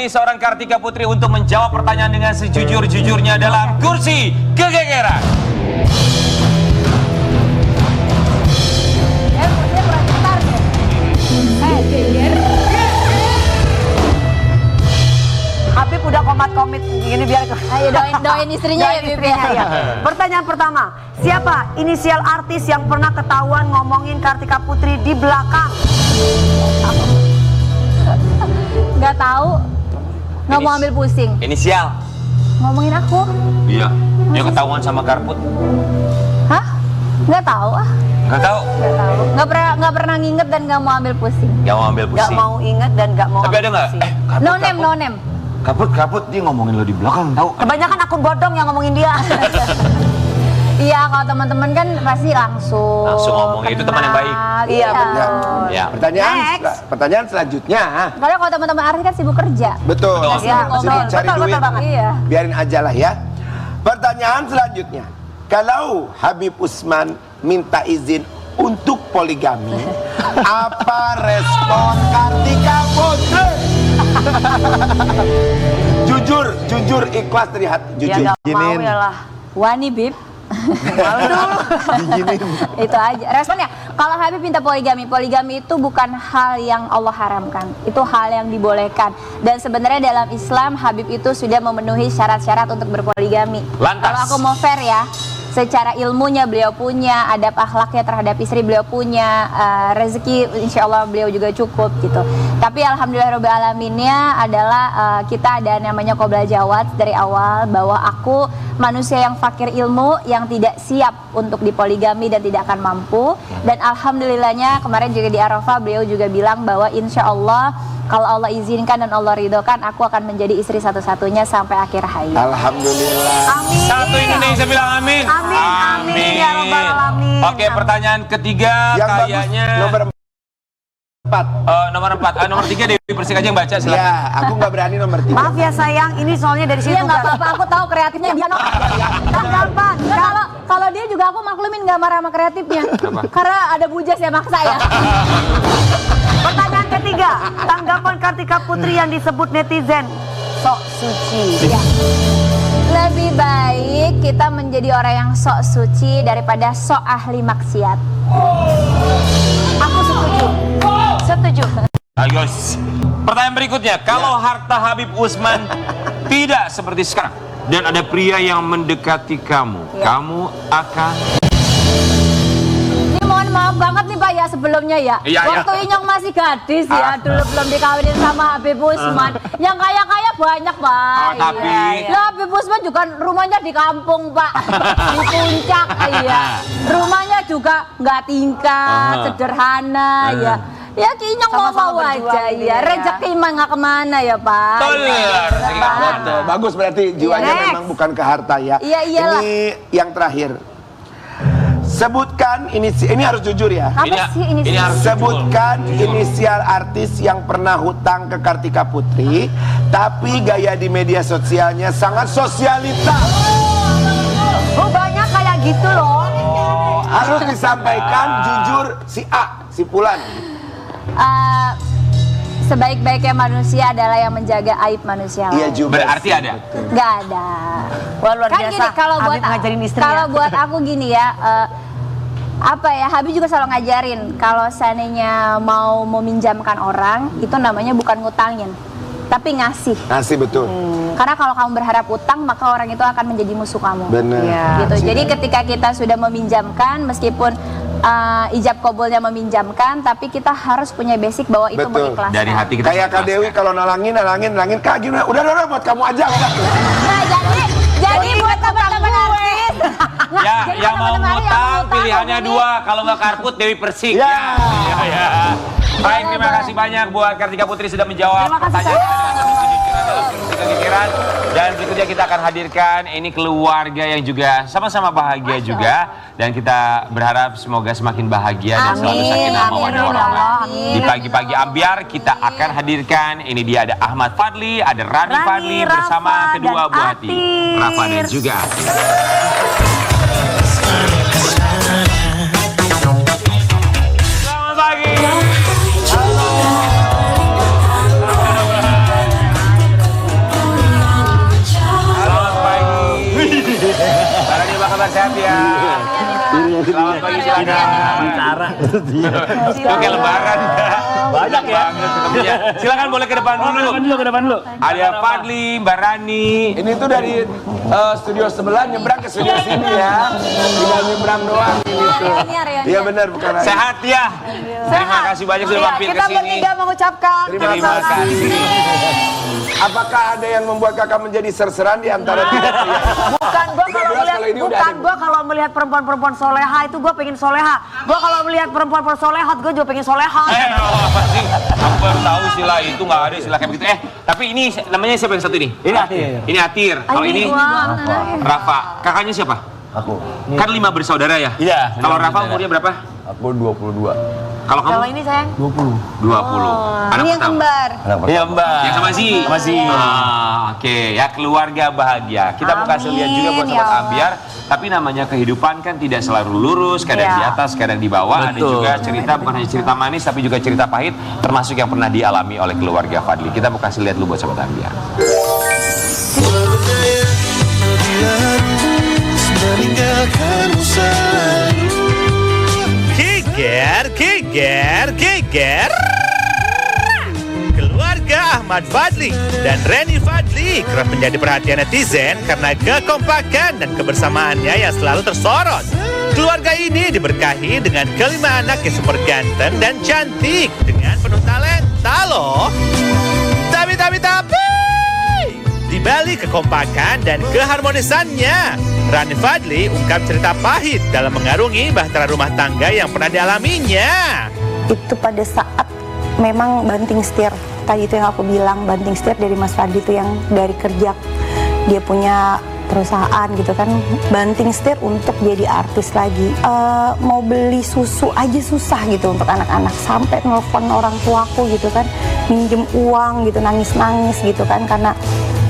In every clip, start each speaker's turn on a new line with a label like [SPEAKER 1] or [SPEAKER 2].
[SPEAKER 1] ini seorang Kartika Putri untuk menjawab pertanyaan dengan sejujur-jujurnya dalam kursi kegegeran.
[SPEAKER 2] Habib udah komit gini biar
[SPEAKER 3] ayo doain istrinya ya Bib ya.
[SPEAKER 2] Pertanyaan pertama, siapa inisial artis yang pernah ketahuan ngomongin Kartika Putri di belakang?
[SPEAKER 3] Nggak tahu, nggak mau ambil pusing.
[SPEAKER 1] Inisial.
[SPEAKER 3] Ngomongin aku?
[SPEAKER 1] Iya. Dia ketahuan sama Karput.
[SPEAKER 3] Hah? Nggak tahu ah.
[SPEAKER 1] Nggak tahu.
[SPEAKER 3] Nggak tahu. Nggak pernah nginget dan nggak mau ambil pusing.
[SPEAKER 1] Nggak mau ambil
[SPEAKER 2] Gak
[SPEAKER 1] pusing.
[SPEAKER 2] mau inget dan gak mau
[SPEAKER 1] Tapi ada
[SPEAKER 2] ambil
[SPEAKER 1] nggak?
[SPEAKER 2] pusing.
[SPEAKER 3] No name.
[SPEAKER 1] Karput dia ngomongin lo di belakang tahu.
[SPEAKER 2] Kebanyakan akun bodong yang ngomongin dia.
[SPEAKER 3] Iya, kalau teman-teman kan pasti langsung
[SPEAKER 1] ngomong itu teman yang baik.
[SPEAKER 2] Iya, betul.
[SPEAKER 1] Ya.
[SPEAKER 4] Pertanyaan selanjutnya.
[SPEAKER 3] Karena kalau teman-teman artis kan sibuk kerja.
[SPEAKER 4] Betul.
[SPEAKER 2] Ya,
[SPEAKER 4] Sibuk cari
[SPEAKER 2] betul
[SPEAKER 4] duit.
[SPEAKER 2] banget.
[SPEAKER 3] Iya.
[SPEAKER 4] Biarin aja lah ya. Pertanyaan selanjutnya. Kalau Habib Usman minta izin untuk poligami, apa respon Kartika Putri? Jujur ikhlas dari hati. Jujur.
[SPEAKER 2] Ya gak mau ya lah.
[SPEAKER 3] Wani Bib. Itu aja responnya. Kalau Habib minta poligami itu bukan hal yang Allah haramkan, itu hal yang dibolehkan. Dan sebenarnya dalam Islam Habib itu sudah memenuhi syarat-syarat untuk berpoligami.
[SPEAKER 1] Lantas.
[SPEAKER 3] Kalau aku mau fair ya, secara ilmunya beliau punya, adab akhlaknya terhadap istri beliau punya, rezeki insya Allah beliau juga cukup gitu. Tapi alhamdulillah alaminnya adalah kita ada namanya qobla jawad dari awal, bahwa aku manusia yang fakir ilmu, yang tidak siap untuk dipoligami dan tidak akan mampu. Dan alhamdulillahnya kemarin juga di Arafah beliau juga bilang bahwa insya Allah kalau Allah izinkan dan Allah ridhokan, aku akan menjadi istri satu-satunya sampai akhir hayat.
[SPEAKER 4] Alhamdulillah.
[SPEAKER 2] Amin.
[SPEAKER 1] Satu Indonesia bilang amin.
[SPEAKER 2] Amin ya rabbal alamin.
[SPEAKER 1] Oke, pertanyaan ketiga
[SPEAKER 4] Yang
[SPEAKER 1] kayaknya
[SPEAKER 4] bagus nomor 4.
[SPEAKER 1] nomor 4. Nomor 3 Dewi Persik aja yang baca silakan.
[SPEAKER 4] Ya, aku nggak berani nomor 3.
[SPEAKER 2] Maaf ya sayang, ini soalnya dari situ.
[SPEAKER 3] Iya nggak apa-apa, aku tahu kreatifnya dia.
[SPEAKER 2] Kan gampang.
[SPEAKER 3] Kalau dia juga aku maklumin nggak marah sama kreatifnya.
[SPEAKER 1] Kenapa?
[SPEAKER 3] Karena ada bujas ya maksa ya.
[SPEAKER 2] Pertanyaan ketiga, tanggapan Kartika Putri yang disebut netizen sok suci.
[SPEAKER 3] Ya. Lebih baik kita menjadi orang yang sok suci daripada sok ahli maksiat.
[SPEAKER 2] Aku setuju. Setuju.
[SPEAKER 1] Ayo. Pertanyaan berikutnya, kalau harta Habib Usman tidak seperti sekarang dan ada pria yang mendekati kamu, kamu akan...
[SPEAKER 3] Ini mohon maaf banget nih Pak ya sebelumnya ya.
[SPEAKER 1] Iya,
[SPEAKER 3] Waktu Inyong masih gadis ya, dulu belum dikawinin sama Habib Usman. Yang kaya-kaya banyak Pak.
[SPEAKER 1] Oh, tapi...
[SPEAKER 3] Iya. Lah Habib Usman juga rumahnya di kampung Pak, di puncak. Iya. Rumahnya juga nggak tingkat, sederhana ya. Ya Inyong mau aja ya. Rezeki mah nggak kemana ya Pak.
[SPEAKER 4] Bagus, berarti jiwanya memang bukan ke harta ya.
[SPEAKER 3] Iya, iyalah.
[SPEAKER 4] Ini yang terakhir. Sebutkan ini harus jujur ya.
[SPEAKER 3] Apa sih ini?
[SPEAKER 1] Ini harus
[SPEAKER 4] Sebutkan inisial artis yang pernah hutang ke Kartika Putri, tapi gaya di media sosialnya sangat sosialita.
[SPEAKER 2] Oh banyak kayak gitu loh.
[SPEAKER 4] Harus disampaikan jujur si A, si Fulan.
[SPEAKER 3] Sebaik-baiknya manusia adalah yang menjaga aib manusia.
[SPEAKER 4] Iya juga.
[SPEAKER 1] Berarti ada.
[SPEAKER 3] Nggak ada.
[SPEAKER 2] Wah luar
[SPEAKER 3] Kan
[SPEAKER 2] biasa.
[SPEAKER 3] gini, kalau buat
[SPEAKER 2] Habib ngajarin istri
[SPEAKER 3] kalau
[SPEAKER 2] ya.
[SPEAKER 3] buat aku gini ya, apa ya, Habib juga selalu ngajarin kalau seandainya mau meminjamkan orang itu namanya bukan ngutangin, tapi ngasih.
[SPEAKER 4] Ngasih betul.
[SPEAKER 3] Karena kalau kamu berharap utang, maka orang itu akan menjadi musuh kamu.
[SPEAKER 4] Benar.
[SPEAKER 2] Iya.
[SPEAKER 3] Gitu. Jadi ketika kita sudah meminjamkan, meskipun ijab kabulnya meminjamkan, tapi kita harus punya basic bahwa itu
[SPEAKER 4] Betul.
[SPEAKER 3] mengikhlaskan.
[SPEAKER 1] Dari hati kita.
[SPEAKER 4] Kayak Kak Dewi kalau nalangin Kak gimana? Udah buat kamu aja udah.
[SPEAKER 3] Nah, jadi buat teman-teman artis. Nah,
[SPEAKER 1] Ya,
[SPEAKER 3] jadi
[SPEAKER 1] yang mau
[SPEAKER 3] teman-teman artis
[SPEAKER 1] ngutang
[SPEAKER 3] yang
[SPEAKER 1] pilihannya
[SPEAKER 3] ini.
[SPEAKER 1] 2, kalau nggak Karput Dewi Persik.
[SPEAKER 4] Ya.
[SPEAKER 1] Ya. Baik, terima kasih banyak buat Kartika Putri sudah menjawab
[SPEAKER 2] Terima kasih,
[SPEAKER 1] pertanyaan dengan kejujuran dalam kursi kegegeran. Dan berikutnya kita akan hadirkan ini keluarga yang juga sama-sama bahagia juga, dan kita berharap semoga semakin bahagia dan selalu sakinah mawaddah warahmah.
[SPEAKER 3] Amin.
[SPEAKER 1] Di pagi-pagi ambiar kita akan hadirkan ini dia, ada Ahmad Fadli, ada Rani Fadli bersama
[SPEAKER 2] Rafa,
[SPEAKER 1] kedua
[SPEAKER 2] dan
[SPEAKER 1] buah hati,
[SPEAKER 2] Atir.
[SPEAKER 1] Rafa dan juga Atir. Selamat pagi. Selamat pagi, silakan. Itu kayak lebaran.
[SPEAKER 5] Banyak ya.
[SPEAKER 1] Ketemunya. Silakan boleh ke depan dulu.
[SPEAKER 5] Ke depan dulu.
[SPEAKER 1] Ada Fadli, Mbak Rani.
[SPEAKER 4] Ini tuh dari studio sebelah nyebrang ke studio sini ya. Tinggal nyebrang doang ini tuh. Iya benar bukan.
[SPEAKER 1] Sehat ya. Terima kasih banyak sudah mampir ke
[SPEAKER 2] Kita
[SPEAKER 1] sini.
[SPEAKER 2] bertiga mengucapkan
[SPEAKER 1] Terima kasih.
[SPEAKER 4] Apakah ada yang membuat kakak menjadi serseran di antara tiga pria?
[SPEAKER 2] Bukan gua
[SPEAKER 4] Udah
[SPEAKER 2] kalau
[SPEAKER 4] belas
[SPEAKER 2] melihat
[SPEAKER 4] kali ini udah
[SPEAKER 2] bukan
[SPEAKER 4] ada.
[SPEAKER 2] gua kalau melihat perempuan-perempuan soleha itu gua pengen soleha. Gua kalau melihat perempuan-perempuan solehot gua juga pengen soleha.
[SPEAKER 1] Apa sih? Aku baru tahu istilah itu, nggak ada istilah kayak begitu. Tapi ini namanya siapa yang satu ini?
[SPEAKER 5] Ini Atir.
[SPEAKER 1] Ini Atir. Kalau ini Rafa. Kakaknya siapa?
[SPEAKER 6] Aku.
[SPEAKER 1] Kan 5 bersaudara ya?
[SPEAKER 5] Iya.
[SPEAKER 1] Kalau Rafa umurnya berapa?
[SPEAKER 6] Aku 22.
[SPEAKER 1] Kalau kamu?
[SPEAKER 2] Kalau ini sayang
[SPEAKER 1] 20. Anak
[SPEAKER 3] Ini yang
[SPEAKER 1] pertama.
[SPEAKER 3] kembar.
[SPEAKER 6] Anak pertama.
[SPEAKER 5] Iya Mbak.
[SPEAKER 1] Yang sama sih?
[SPEAKER 5] Sama sih.
[SPEAKER 1] Oke, ya keluarga bahagia. Kita mau kasih lihat juga buat
[SPEAKER 3] Amin,
[SPEAKER 1] sobat
[SPEAKER 3] ya Allah.
[SPEAKER 1] Ambiar. Tapi namanya kehidupan kan tidak selalu lurus. Kadang
[SPEAKER 2] Iya.
[SPEAKER 1] di atas, kadang di bawah. Ada
[SPEAKER 5] Betul.
[SPEAKER 1] juga cerita, bukan hanya cerita manis, tapi juga cerita pahit. Termasuk yang pernah dialami oleh keluarga Fadli. Kita mau kasih lihat dulu buat sobat Ambiar.
[SPEAKER 7] Geger. Keluarga Ahmad Fadli dan Reni Fadli kerap menjadi perhatian netizen karena kekompakan dan kebersamaannya yang selalu tersorot. Keluarga ini diberkahi dengan kelima anak yang super ganteng dan cantik dengan penuh talenta loh. Tapi di balik kekompakan dan keharmonisannya, Rani Fadli ungkap cerita pahit dalam mengarungi bahtera rumah tangga yang pernah dialaminya.
[SPEAKER 8] Itu pada saat memang banting setir. Tadi itu yang aku bilang, banting setir dari Mas Fadli itu yang dari kerja. Dia punya perusahaan gitu kan, banting setir untuk jadi artis lagi. Mau beli susu aja susah gitu untuk anak-anak. Sampai nelfon orang tuaku gitu kan, minjem uang gitu, nangis-nangis gitu kan. Karena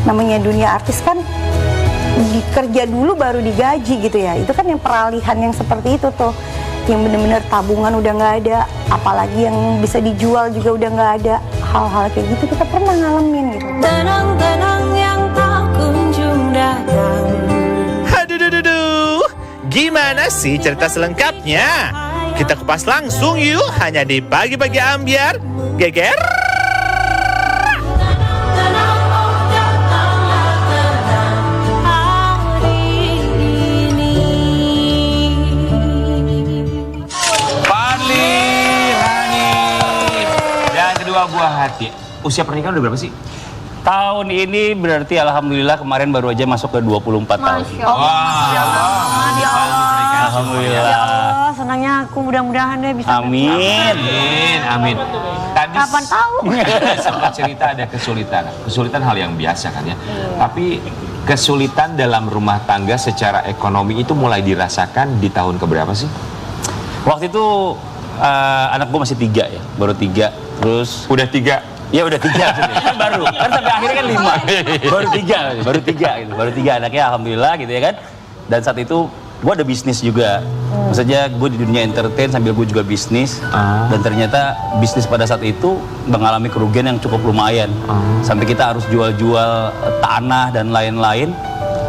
[SPEAKER 8] namanya dunia artis kan kerja dulu baru digaji gitu ya. Itu kan yang peralihan yang seperti itu tuh, yang bener-bener tabungan udah nggak ada, apalagi yang bisa dijual juga udah nggak ada. Hal-hal kayak gitu kita pernah ngalamin gitu.
[SPEAKER 9] Tenang-tenang yang tak kunjung datang.
[SPEAKER 7] Aduh, gimana sih cerita selengkapnya? Kita kupas langsung yuk, hanya di Pagi-Pagi Ambiar. Geger.
[SPEAKER 9] Tenang, oh datanglah tenang hari ini.
[SPEAKER 1] Fadli, Rani, dan kedua buah hati. Usia pernikahan udah berapa sih?
[SPEAKER 5] Tahun ini berarti alhamdulillah kemarin baru aja masuk ke 24 tahun.
[SPEAKER 2] Ya Allah.
[SPEAKER 5] Alhamdulillah.
[SPEAKER 2] Ya Allah, senangnya aku mudah-mudahan deh bisa.
[SPEAKER 5] Amin.
[SPEAKER 1] Amin. Tadi
[SPEAKER 2] Kapan tahu?
[SPEAKER 1] sempat cerita ada kesulitan. Kesulitan hal yang biasa kan ya. Tapi kesulitan dalam rumah tangga secara ekonomi itu mulai dirasakan di tahun keberapa sih?
[SPEAKER 5] Waktu itu anak gue masih 3 ya, baru 3. Terus
[SPEAKER 1] Udah 3.
[SPEAKER 5] ya udah 3 maksudnya. Kan baru. Kan sampai akhirnya kan 5. Baru 3 gitu. Baru 3 anaknya alhamdulillah gitu ya kan. Dan saat itu gue ada bisnis juga. Maksudnya gue di dunia entertain sambil gue juga bisnis. Dan ternyata bisnis pada saat itu mengalami kerugian yang cukup lumayan. Sampai kita harus jual-jual tanah dan lain-lain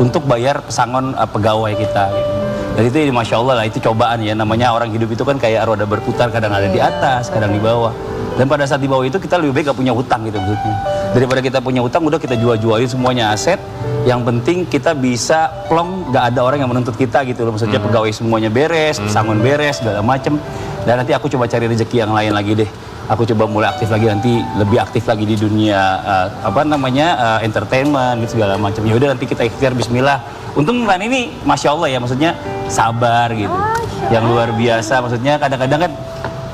[SPEAKER 5] untuk bayar pesangon pegawai kita gitu. Dan itu Masya Allah lah, itu cobaan ya. Namanya orang hidup itu kan kayak roda berputar, kadang ada di atas, kadang di bawah. Dan pada saat di bawah itu kita lebih baik gak punya hutang gitu maksudnya. Daripada kita punya hutang, udah kita jual-jualin semuanya aset. Yang penting kita bisa plong, gak ada orang yang menuntut kita gitu loh. Maksudnya pegawai semuanya beres, pesangon beres, segala macem. Dan nanti aku coba cari rezeki yang lain lagi deh. Aku coba mulai aktif lagi nanti, lebih aktif lagi di dunia entertainment gitu segala macam. Ya udah nanti kita ikhtiar Bismillah. Untung kan ini Masya Allah ya, maksudnya sabar gitu. Yang luar biasa, maksudnya kadang-kadang kan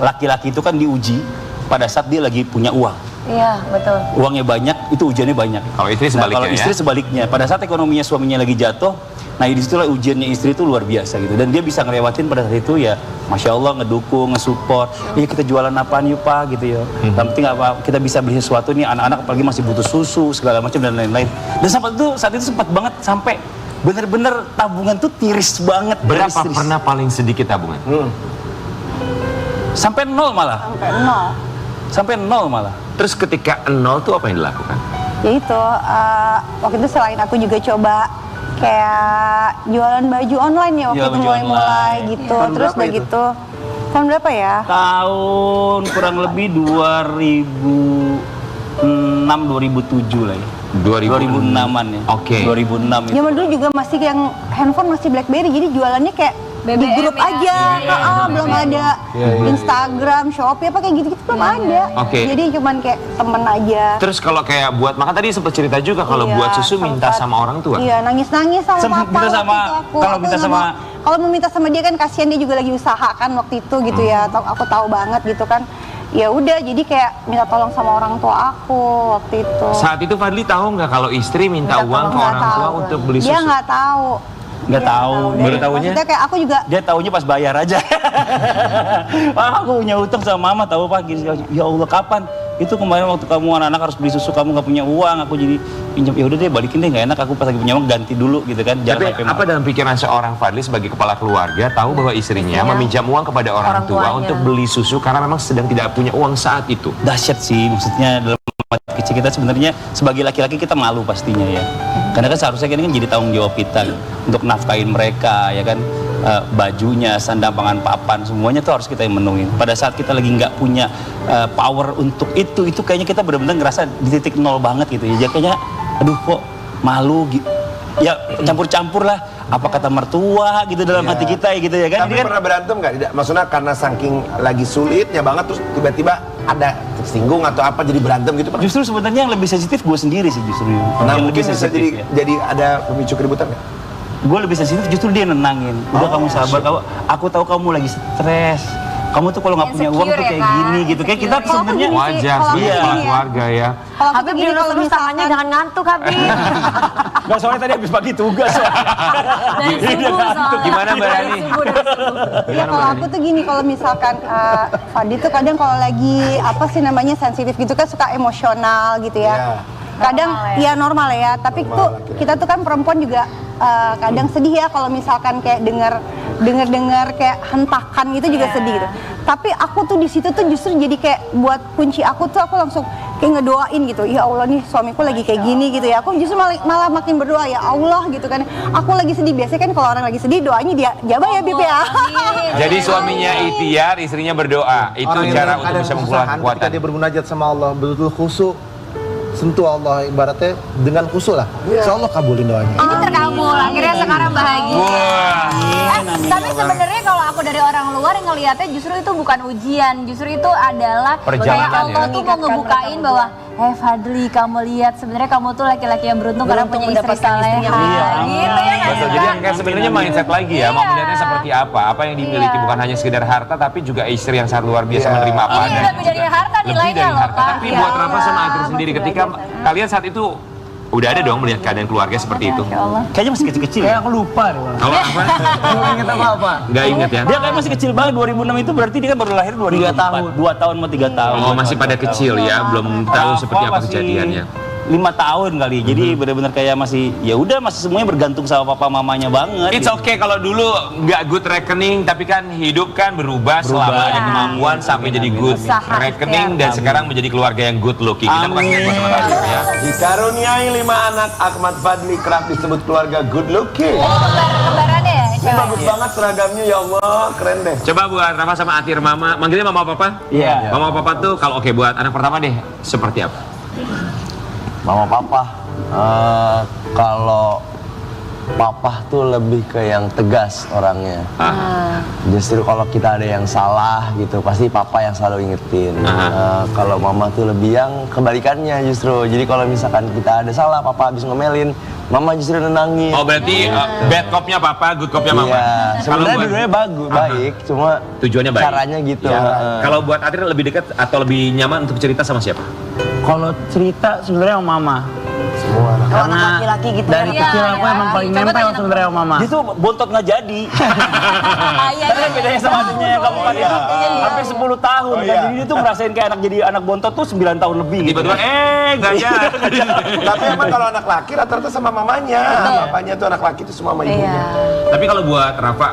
[SPEAKER 5] laki-laki itu kan diuji pada saat dia lagi punya uang.
[SPEAKER 3] Iya, betul.
[SPEAKER 5] Uangnya banyak, itu ujiannya banyak.
[SPEAKER 1] Kalau istri
[SPEAKER 5] Nah,
[SPEAKER 1] sebaliknya
[SPEAKER 5] kalau istri
[SPEAKER 1] ya?
[SPEAKER 5] sebaliknya, pada saat ekonominya suaminya lagi jatuh, nah disitulah ujiannya istri itu luar biasa gitu. Dan dia bisa ngelewatin pada saat itu ya, Masya Allah ngedukung, ngesupport. Iya kita jualan apaan yuk Pak gitu ya. Yang penting apa, kita bisa beli sesuatu nih, anak-anak apalagi masih butuh susu, segala macam dan lain-lain. Dan saat itu sempat banget sampai bener-bener tabungan tuh tiris banget.
[SPEAKER 1] Berapa
[SPEAKER 5] tiris.
[SPEAKER 1] pernah paling sedikit tabungan?
[SPEAKER 5] Sampai 0 malah. Sampai 0 malah.
[SPEAKER 1] Terus ketika 0 tuh apa yang dilakukan?
[SPEAKER 8] Ya itu, waktu itu selain aku juga coba kayak jualan baju online ya waktu
[SPEAKER 5] Jualan
[SPEAKER 8] itu
[SPEAKER 5] baju
[SPEAKER 8] mulai
[SPEAKER 5] online.
[SPEAKER 8] gitu.
[SPEAKER 4] Tahun
[SPEAKER 8] Terus
[SPEAKER 4] berapa
[SPEAKER 8] udah
[SPEAKER 4] itu?
[SPEAKER 8] gitu. Tahun berapa ya?
[SPEAKER 5] Tahun kurang lebih 2006-2007 lah ya. 2006-an ya.
[SPEAKER 1] Oke.
[SPEAKER 5] 2006 itu.
[SPEAKER 8] Zaman dulu juga masih yang handphone masih BlackBerry, jadi jualannya kayak di
[SPEAKER 3] BBM
[SPEAKER 8] grup
[SPEAKER 3] ya?
[SPEAKER 8] aja, belum ada Instagram, Shopee apa kayak gitu-gitu belum ada.
[SPEAKER 1] Oke.
[SPEAKER 8] Jadi cuman kayak temen aja.
[SPEAKER 1] Terus kalau kayak buat makan tadi sempat cerita juga kalau
[SPEAKER 8] Iya,
[SPEAKER 1] buat susu minta
[SPEAKER 8] sempat.
[SPEAKER 1] sama orang tua.
[SPEAKER 8] Iya, nangis-nangis sama papa
[SPEAKER 5] Minta sama-
[SPEAKER 8] waktu itu aku.
[SPEAKER 5] kalau
[SPEAKER 8] Aku
[SPEAKER 5] minta
[SPEAKER 8] nggak
[SPEAKER 5] sama-
[SPEAKER 8] mau- kalau mau minta sama dia kan kasihan, dia juga lagi usaha kan waktu itu gitu ya. Aku tahu banget gitu kan. Ya udah, jadi kayak minta tolong sama orang tua aku waktu itu.
[SPEAKER 1] Saat itu Fadli tahu nggak kalau istri minta uang ke
[SPEAKER 8] Nggak
[SPEAKER 1] orang tua
[SPEAKER 8] tahu.
[SPEAKER 1] untuk beli susu?
[SPEAKER 8] Dia nggak tahu.
[SPEAKER 5] Nggak
[SPEAKER 8] Dia
[SPEAKER 5] tahu.
[SPEAKER 1] Baru
[SPEAKER 8] Dan
[SPEAKER 1] tahunya?
[SPEAKER 8] Maksudnya kayak aku juga
[SPEAKER 5] Dia taunya pas bayar aja. Aku punya utang sama mama, tahu Pak. Ya Allah, kapan? Itu kemarin waktu kamu anak-anak harus beli susu, kamu nggak punya uang, aku jadi pinjam. Ya udah deh, balikin deh, nggak enak. Aku pas lagi punya uang ganti dulu gitu kan. Jangan
[SPEAKER 1] Tapi
[SPEAKER 5] sampai
[SPEAKER 1] apa dalam pikiran seorang Fadli sebagai kepala keluarga tahu bahwa istrinya meminjam uang kepada orang
[SPEAKER 2] Orang
[SPEAKER 1] tua
[SPEAKER 2] tuanya.
[SPEAKER 1] untuk beli susu karena memang sedang tidak punya uang saat itu.
[SPEAKER 5] dahsyat sih, maksudnya dalam mata kecil kita sebenarnya sebagai laki-laki kita malu pastinya ya, karena kan seharusnya ini kan jadi tanggung jawab kita untuk nafkahin mereka ya kan. Bajunya, sandang, pangan, papan, semuanya tuh harus kita yang menuhin. Pada saat kita lagi nggak punya power untuk itu kayaknya kita benar-benar ngerasa di titik nol banget gitu ya. Kayaknya aduh kok malu gitu. Ya campur-campur lah, apa kata mertua gitu dalam hati kita ya gitu ya kan.
[SPEAKER 4] Tapi
[SPEAKER 5] Jadi kan
[SPEAKER 4] pernah berantem nggak? Tidak, maksudnya karena saking lagi sulitnya banget terus tiba-tiba ada tersinggung atau apa jadi berantem gitu pernah?
[SPEAKER 5] justru sebenarnya yang lebih sensitif gue sendiri sih justru.
[SPEAKER 4] Nah,
[SPEAKER 5] yang
[SPEAKER 4] mungkin
[SPEAKER 5] lebih
[SPEAKER 4] bisa
[SPEAKER 5] sensitif ya.
[SPEAKER 4] jadi ada pemicu keributan nggak?
[SPEAKER 5] Gue lebih sensitif, justru dia nenangin. Udah kamu sabar, aku tahu kamu lagi stres. Kamu tuh kalau nggak punya uang tuh
[SPEAKER 3] Insecure ya,
[SPEAKER 5] kayak
[SPEAKER 3] Kak?
[SPEAKER 5] gini gitu. Kayak kita
[SPEAKER 8] Insecure.
[SPEAKER 5] sebenarnya
[SPEAKER 8] Kalau aku gini
[SPEAKER 1] Wajar
[SPEAKER 8] kalau
[SPEAKER 1] sih
[SPEAKER 5] iya.
[SPEAKER 1] kepala
[SPEAKER 8] gini ya.
[SPEAKER 1] keluarga ya.
[SPEAKER 8] Kalau aku
[SPEAKER 2] Habib
[SPEAKER 8] tuh gini
[SPEAKER 2] dulu
[SPEAKER 8] kalau
[SPEAKER 2] terus tangannya
[SPEAKER 8] misalkan
[SPEAKER 2] jangan ngantuk Habib.
[SPEAKER 5] nggak, soalnya tadi habis bagi tugas.
[SPEAKER 3] Dari subuh soalnya.
[SPEAKER 1] Gimana Mbak Rani?
[SPEAKER 8] Iya, kalau aku tuh gini, kalau misalkan Fadi tuh kadang kalau lagi apa sih namanya sensitif gitu kan suka emosional gitu ya.
[SPEAKER 4] Iya.
[SPEAKER 8] Kadang ya normal ya, tapi tuh kita tuh kan perempuan juga kadang sedih ya kalau misalkan kayak dengar kayak hentakan gitu juga sedih gitu. Tapi aku tuh di situ tuh justru jadi kayak buat kunci aku tuh aku langsung kayak ngedoain gitu. Ya Allah nih suamiku lagi kayak gini gitu ya. Aku justru malah makin berdoa ya Allah gitu kan. Aku lagi sedih, biasanya kan kalau orang lagi sedih doanya dia jabah ya Bib ya.
[SPEAKER 1] Jadi suaminya ikhtiar, istrinya berdoa. Itu
[SPEAKER 6] Orang yang
[SPEAKER 1] cara
[SPEAKER 6] dalam
[SPEAKER 1] untuk
[SPEAKER 6] keadaan
[SPEAKER 1] bisa mempulang
[SPEAKER 6] kesusahan, ketika
[SPEAKER 1] kekuatan.
[SPEAKER 6] dia bermunajat sama Allah betul-betul khusyuk, sentuh Allah ibaratnya dengan khusyuk lah. Insya Allah kabulin doanya.
[SPEAKER 3] Ini terkabul, akhirnya sekarang bahagia.
[SPEAKER 1] Wah.
[SPEAKER 3] Tapi sebenarnya kalau aku dari orang luar yang ngelihatnya justru itu bukan ujian, justru itu adalah
[SPEAKER 1] Perjalanan
[SPEAKER 3] kayak Allah
[SPEAKER 1] ya.
[SPEAKER 3] tuh mau ngebukain bahwa Fadli, kamu lihat sebenarnya kamu tuh laki-laki yang beruntung karena
[SPEAKER 2] Beruntung
[SPEAKER 3] punya istri
[SPEAKER 2] mendapatkan istri yang
[SPEAKER 3] salehah.
[SPEAKER 2] baik.
[SPEAKER 3] Gitu ya nggak
[SPEAKER 1] Betul,
[SPEAKER 3] sih,
[SPEAKER 1] jadi
[SPEAKER 3] Kak?
[SPEAKER 1] kan sebenarnya mindset lagi ya, mau
[SPEAKER 3] Iya.
[SPEAKER 1] melihatnya seperti apa yang dimiliki
[SPEAKER 3] Iya.
[SPEAKER 1] bukan hanya sekedar harta, tapi juga istri yang sangat luar biasa
[SPEAKER 4] Iya.
[SPEAKER 1] menerima apa
[SPEAKER 3] Ini
[SPEAKER 1] adanya
[SPEAKER 3] lebih dari
[SPEAKER 1] juga.
[SPEAKER 3] harta
[SPEAKER 1] Lebih
[SPEAKER 3] nilainya
[SPEAKER 1] dari
[SPEAKER 3] loh,
[SPEAKER 1] harta.
[SPEAKER 3] Kak.
[SPEAKER 1] Tapi
[SPEAKER 3] Iya.
[SPEAKER 1] buat Rafa sama Atir sendiri,
[SPEAKER 2] masih
[SPEAKER 1] ketika kalian saat itu udah ada dong melihat keadaan keluarga seperti itu.
[SPEAKER 3] Masya Allah.
[SPEAKER 5] Kayaknya masih kecil-kecil ya.
[SPEAKER 6] aku lupa deh.
[SPEAKER 1] Kalau apa?
[SPEAKER 6] Nggak inget apa-apa.
[SPEAKER 1] Nggak inget ya?
[SPEAKER 5] Dia kayak masih kecil banget, 2006 itu berarti dia kan baru lahir 2004. 2 tahun sama 3 tahun.
[SPEAKER 1] Oh, masih pada kecil ya, belum tahu seperti apa kejadiannya.
[SPEAKER 5] 5 tahun kali, jadi benar-benar kayak masih ya udah masih semuanya bergantung sama papa mamanya banget.
[SPEAKER 1] It's
[SPEAKER 5] gitu.
[SPEAKER 1] okay kalau dulu nggak good reckoning, tapi kan hidup kan berubah selama ada kemampuan sampai jadi good
[SPEAKER 3] Usaha,
[SPEAKER 1] reckoning dan
[SPEAKER 5] ikhtiar.
[SPEAKER 1] sekarang menjadi keluarga yang good looking. Kita bukan
[SPEAKER 5] Amin.
[SPEAKER 1] sama Atir ya.
[SPEAKER 4] Dikaruniai 5 anak, Ahmad Fadli kerap disebut keluarga good looking.
[SPEAKER 3] Lebarannya ya,
[SPEAKER 4] Ini
[SPEAKER 3] cewek.
[SPEAKER 4] bagus banget seragamnya, ya Allah, keren deh.
[SPEAKER 1] Coba buat Rafa sama Atir, mama, manggilnya mama papa?
[SPEAKER 5] Iya.
[SPEAKER 1] Mama papa tuh kalau oke buat anak pertama deh, seperti apa?
[SPEAKER 10] Mama papa, kalau papa tuh lebih ke yang tegas orangnya. Justru kalau kita ada yang salah gitu, pasti papa yang selalu ingetin. Kalau mama tuh lebih yang kebalikannya justru. Jadi kalau misalkan kita ada salah, papa habis ngomelin, mama justru nenangin.
[SPEAKER 1] Oh berarti bad copnya papa, good copnya mama?
[SPEAKER 10] Iya,
[SPEAKER 1] Kalau
[SPEAKER 10] sebenarnya
[SPEAKER 1] buat-
[SPEAKER 10] dua-duanya bagus, baik, cuma
[SPEAKER 1] Tujuannya baik.
[SPEAKER 10] caranya gitu.
[SPEAKER 1] Kalau buat Atir lebih dekat atau lebih nyaman untuk cerita sama siapa?
[SPEAKER 11] Kalau cerita sebenarnya sama mama.
[SPEAKER 2] Kalau anak
[SPEAKER 11] Karena
[SPEAKER 2] laki-laki gitu
[SPEAKER 11] dari
[SPEAKER 2] ya.
[SPEAKER 11] kecil aku emang paling
[SPEAKER 3] Coba
[SPEAKER 11] nempel
[SPEAKER 3] tanya
[SPEAKER 11] sebenarnya sama mama.
[SPEAKER 5] Dia tuh bontot nggak jadi.
[SPEAKER 3] Iya,
[SPEAKER 5] Karena
[SPEAKER 3] iya,
[SPEAKER 5] bedanya
[SPEAKER 3] iya.
[SPEAKER 5] sama adiknya yang kamu kan itu hampir 10 tahun kan. Jadi dia tuh ngerasain kayak anak jadi anak bontot tuh 9 tahun lebih gitu.
[SPEAKER 1] Tiba-tiba nggak jadi.
[SPEAKER 4] Tapi emang kalau anak laki rata-rata sama mamanya. Papanya tuh anak laki tuh semua sama ibunya.
[SPEAKER 1] Tapi kalau buat Rafa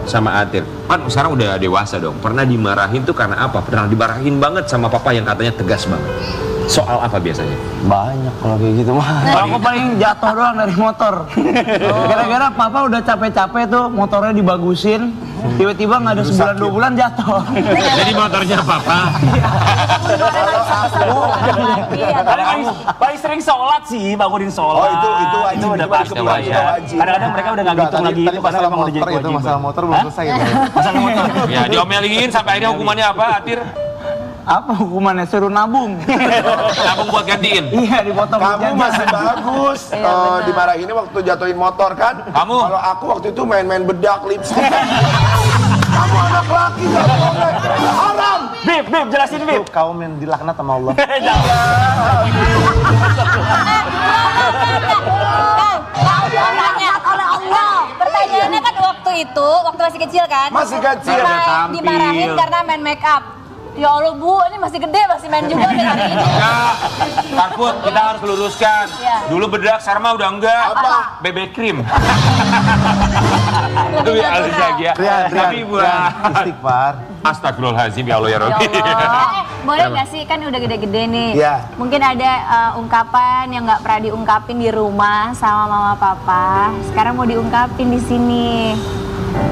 [SPEAKER 1] sama Atir, kan sekarang udah dewasa dong. Pernah dimarahin tuh karena apa? Pernah dimarahin banget sama papa yang katanya tegas banget. Soal apa biasanya?
[SPEAKER 10] Banyak kalau kayak gitu mah.
[SPEAKER 11] Aku paling jatuh doang dari motor. Gara-gara papa udah capek-capek tuh motornya dibagusin, tiba-tiba nggak ada sebulan 2 bulan jatuh.
[SPEAKER 1] Jadi motornya papa.
[SPEAKER 5] Paling sering sholat sih, bangunin sholat.
[SPEAKER 4] Oh, itu
[SPEAKER 5] udah pasti
[SPEAKER 1] wajib.
[SPEAKER 5] ya. Kadang-kadang mereka udah nggak ngitung lagi itu karena memang udah jadi kewajiban.
[SPEAKER 6] Masalah motor belum selesai ya.
[SPEAKER 5] Masalah motor.
[SPEAKER 1] Ya, diomelin sampai akhirnya hukumannya apa, Atir?
[SPEAKER 11] Apa hukumannya? Suruh nabung.
[SPEAKER 1] Nabung buat gantiin.
[SPEAKER 11] Iya, dipotong.
[SPEAKER 4] Kamu masih bagus. Dimarahinnya waktu jatuhin motor kan?
[SPEAKER 1] Kamu?
[SPEAKER 4] Kalau aku waktu itu main-main bedak lipstick. Kamu anak laki gak boleh. Haram.
[SPEAKER 5] Bib, jelasin Bib.
[SPEAKER 6] Kaum yang dilaknat sama Allah.
[SPEAKER 3] Pertanyaannya kan waktu itu, waktu masih kecil kan?
[SPEAKER 4] Masih kecil.
[SPEAKER 3] Dimarahin karena main make up. Ya Allah Bu, ini masih gede, masih main juga nih hari ini.
[SPEAKER 1] Enggak, Karput, kita harus luruskan.
[SPEAKER 3] Iya.
[SPEAKER 1] Dulu bedak, sekarang mah udah enggak.
[SPEAKER 4] Apa?
[SPEAKER 1] BB cream. Lebih halus lagi ya. Tapi buat
[SPEAKER 6] Istighfar.
[SPEAKER 1] Astagfirullahaladzim, ya Allah ya Rabbi.
[SPEAKER 3] Boleh nggak sih, kan udah gede-gede nih.
[SPEAKER 4] Iya.
[SPEAKER 3] Mungkin ada ungkapan yang nggak pernah diungkapin di rumah sama mama papa. Sekarang mau diungkapin di sini.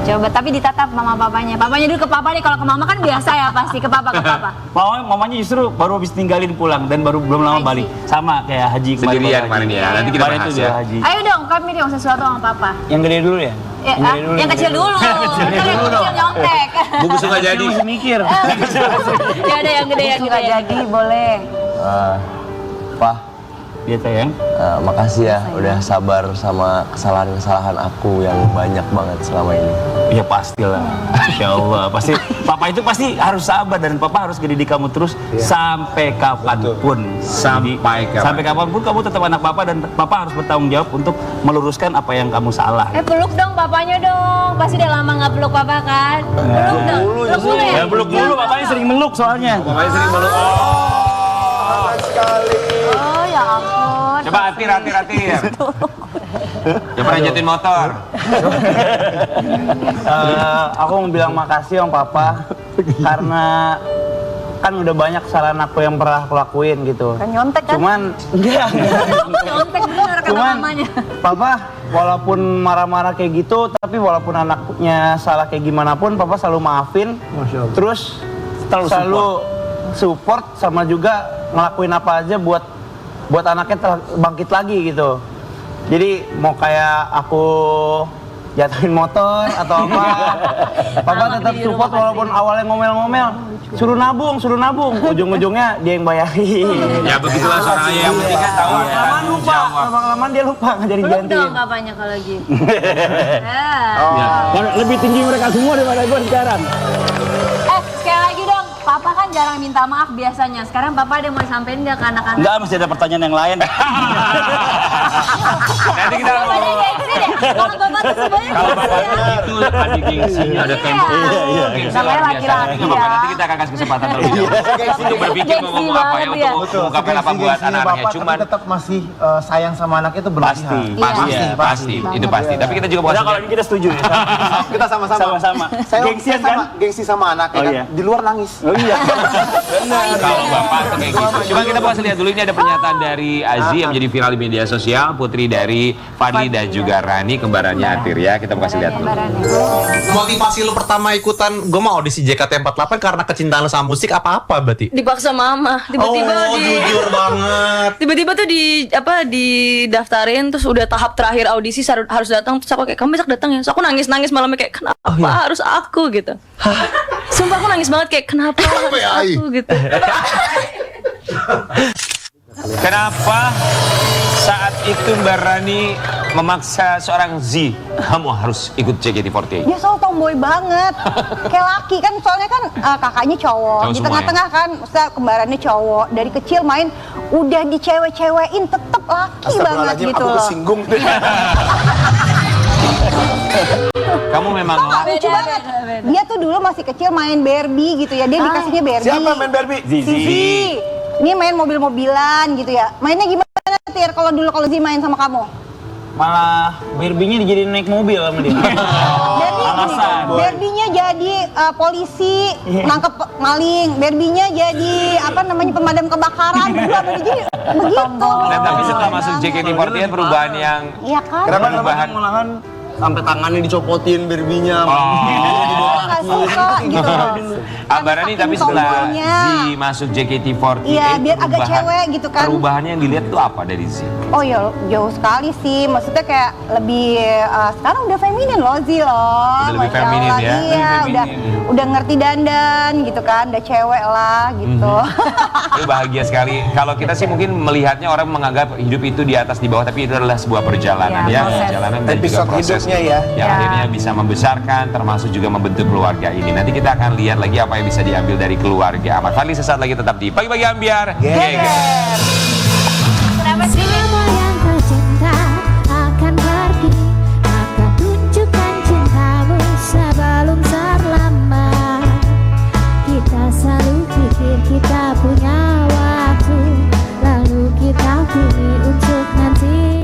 [SPEAKER 3] Coba, tapi ditatap mama papanya. Papanya dulu ke papa nih, kalau ke mama kan biasa ya pasti ke papa.
[SPEAKER 5] Mamanya justru baru habis tinggalin pulang dan baru belum lama balik. Sama kayak Haji kemarin.
[SPEAKER 1] Sendirian kemarin ya, nanti kita
[SPEAKER 5] Kemarin
[SPEAKER 1] bahas
[SPEAKER 5] itu
[SPEAKER 1] ya.
[SPEAKER 5] dia Haji.
[SPEAKER 3] Ayo dong, ungkapin dong sesuatu sama papa.
[SPEAKER 11] Yang gede dulu ya?
[SPEAKER 3] Yang kecil dulu. Yang kecil nyontek.
[SPEAKER 1] Bungkus nggak jadi.
[SPEAKER 11] Masih mikir.
[SPEAKER 3] Ya udah yang gede, yang
[SPEAKER 2] Suka
[SPEAKER 3] gede.
[SPEAKER 2] jadi boleh.
[SPEAKER 10] Pak,
[SPEAKER 5] Dia sayang.
[SPEAKER 10] makasih ya udah sabar sama kesalahan-kesalahan aku yang banyak banget selama ini.
[SPEAKER 5] Ya pastilah. Insya Allah. Pasti. Papa itu pasti harus sabar dan papa harus ngedidik kamu terus sampai kapanpun.
[SPEAKER 1] Sampai kapan?
[SPEAKER 5] Sampai kapanpun kamu tetap anak papa dan papa harus bertanggung jawab untuk meluruskan apa yang kamu salah.
[SPEAKER 3] Peluk dong papanya dong. Pasti udah lama nggak peluk papa kan? Peluk dong. Peluk dulu ya.
[SPEAKER 5] Ya peluk dulu, papanya sering meluk soalnya.
[SPEAKER 1] Pokoknya sering meluk.
[SPEAKER 4] Sangat sekali.
[SPEAKER 3] Oh ya ampun.
[SPEAKER 1] Coba Atir. Yang pernah jatuhin motor.
[SPEAKER 11] Aku mau bilang makasih sama papa karena kan udah banyak kesalahan aku yang pernah aku lakuin gitu.
[SPEAKER 2] Kan nyontek kan?
[SPEAKER 11] Cuman enggak.
[SPEAKER 3] Nyontek bener kata
[SPEAKER 11] Cuman
[SPEAKER 3] mamanya.
[SPEAKER 11] papa walaupun marah-marah kayak gitu, tapi walaupun anaknya salah kayak gimana pun, papa selalu maafin. Terus selalu support sama juga ngelakuin apa aja buat anaknya bangkit lagi gitu. Jadi mau kayak aku jatuhin motor atau apa, papa tetap support walaupun awalnya ngomel-ngomel, suruh nabung, ujung-ujungnya dia yang bayarin.
[SPEAKER 1] Ya begitulah seorang ayah, yang penting kan tahu ya.
[SPEAKER 11] Lama-lama lupa, lama-lama dia lupa nggak jadi
[SPEAKER 3] Peluk
[SPEAKER 11] gantiin.
[SPEAKER 3] dong papanya kalau gitu.
[SPEAKER 11] Lebih tinggi mereka semua daripada gue sekarang.
[SPEAKER 3] Sekali lagi dong, papa kan jarang minta maaf biasanya. Sekarang papa ada yang mau disampaikan nggak ke anak-anak?
[SPEAKER 5] Enggak, mesti ada pertanyaan yang lain.
[SPEAKER 1] Nanti kita
[SPEAKER 3] Kalau bapak tuh semuanya
[SPEAKER 1] kalau
[SPEAKER 3] gengsi
[SPEAKER 1] bapak
[SPEAKER 3] ya.
[SPEAKER 1] itu ada gengsinya, ada tempo. Gengsi
[SPEAKER 2] Namanya
[SPEAKER 1] luar biasa.
[SPEAKER 2] laki-laki
[SPEAKER 1] Nggak apa-apa,
[SPEAKER 2] ya.
[SPEAKER 1] nanti kita akan kasih kesempatan terlebih dahulu untuk berpikir mau ngomong apa ya, untuk mengungkapkan apa buat anak-anaknya. Cuman
[SPEAKER 6] tetap masih sayang sama anaknya itu berlebihan.
[SPEAKER 1] pasti, itu pasti. Tapi kita juga
[SPEAKER 5] Udah
[SPEAKER 1] bukan
[SPEAKER 5] kalau ini kita setuju ya.
[SPEAKER 6] Kita sama-sama.
[SPEAKER 5] Sama-sama.
[SPEAKER 6] Saya
[SPEAKER 5] Gengsian kan?
[SPEAKER 6] gengsi sama anak ya
[SPEAKER 5] Oh,
[SPEAKER 6] kan.
[SPEAKER 5] iya.
[SPEAKER 6] Di luar nangis.
[SPEAKER 5] Oh iya.
[SPEAKER 1] kalau bapak tuh kayak gitu. Coba kita bahas lihat dulu, ini ada pernyataan dari Aziz yang menjadi viral di media sosial, putri dari Fadli dan juga Rani, kembarannya Atir ya. Kita kasih lihat dulu.
[SPEAKER 12] Motivasi lu pertama ikutan, gue mau audisi JKT48 karena kecintaan lu sama musik apa-apa berarti?
[SPEAKER 13] Dipaksa mama, tiba-tiba
[SPEAKER 12] jujur banget.
[SPEAKER 13] tiba-tiba tuh didaftarin, terus udah tahap terakhir audisi harus datang, terus aku kayak kamu besok datang ya. Terus aku nangis malamnya kayak kenapa harus aku gitu. Sumpah aku nangis banget kayak kenapa harus aku gitu.
[SPEAKER 1] Kenapa saat itu Mbak Rani memaksa seorang Z, kamu harus ikut JKT48?
[SPEAKER 8] Dia soal tomboy banget, kayak laki kan, soalnya kan kakaknya cowok,
[SPEAKER 1] Cowok
[SPEAKER 8] di
[SPEAKER 1] semua
[SPEAKER 8] tengah-tengah kan, maksudnya kembarannya cowok, dari kecil main udah dicewek-cewekin, tetep laki banget gitu
[SPEAKER 4] aku
[SPEAKER 8] loh.
[SPEAKER 4] kesinggung.
[SPEAKER 1] Kamu memang
[SPEAKER 8] Lucu banget. Dia tuh dulu masih kecil main Barbie gitu ya, dia dikasihnya Barbie.
[SPEAKER 4] Siapa main Barbie?
[SPEAKER 8] Zizi. Ini main mobil-mobilan gitu ya. Mainnya gimana Tir kalau dulu kalau Zizi main sama kamu?
[SPEAKER 11] Malah Barbie-nya dijadiin naik mobil sama dia.
[SPEAKER 8] Barbie
[SPEAKER 5] Alasan.
[SPEAKER 8] Berbinya jadi polisi nangkep maling, Berbinya jadi pemadam kebakaran, berdua jadi begitu.
[SPEAKER 1] Dan tapi setelah masuk JKT48 perubahan yang
[SPEAKER 8] Iya kan?
[SPEAKER 1] perubahan
[SPEAKER 10] malahan sampai tangannya dicopotin berbinya.
[SPEAKER 8] Nggak suka gitu.
[SPEAKER 1] Mbak Rani, tapi setelah
[SPEAKER 8] tombolnya.
[SPEAKER 1] Z masuk JKT48,
[SPEAKER 8] Iya, biar agak
[SPEAKER 1] perubahan-
[SPEAKER 8] cewek gitu kan.
[SPEAKER 1] Perubahannya yang dilihat tuh apa dari Z?
[SPEAKER 8] Oh ya jauh sekali sih, maksudnya kayak lebih sekarang udah feminin loh Zi loh.
[SPEAKER 1] Udah lebih
[SPEAKER 8] Masya
[SPEAKER 1] feminin
[SPEAKER 8] Allah,
[SPEAKER 1] ya?
[SPEAKER 8] Iya, udah ngerti dandan gitu kan, udah cewek lah gitu.
[SPEAKER 1] Itu bahagia sekali. Kalau kita sih mungkin melihatnya orang menganggap hidup itu di atas di bawah, tapi itu adalah sebuah perjalanan
[SPEAKER 2] Ya,
[SPEAKER 1] ya,
[SPEAKER 2] proses.
[SPEAKER 1] perjalanan dan juga
[SPEAKER 4] Episode
[SPEAKER 1] proses
[SPEAKER 4] hidupnya ya.
[SPEAKER 1] yang
[SPEAKER 2] Ya.
[SPEAKER 1] akhirnya bisa membesarkan, termasuk juga membentuk keluarga ini. Nanti kita akan lihat lagi apa yang bisa diambil dari keluarga. Ahmad Fadli sesaat lagi tetap di Pagi-Pagi Ambiar.
[SPEAKER 4] Geger.
[SPEAKER 3] Kenapa sih?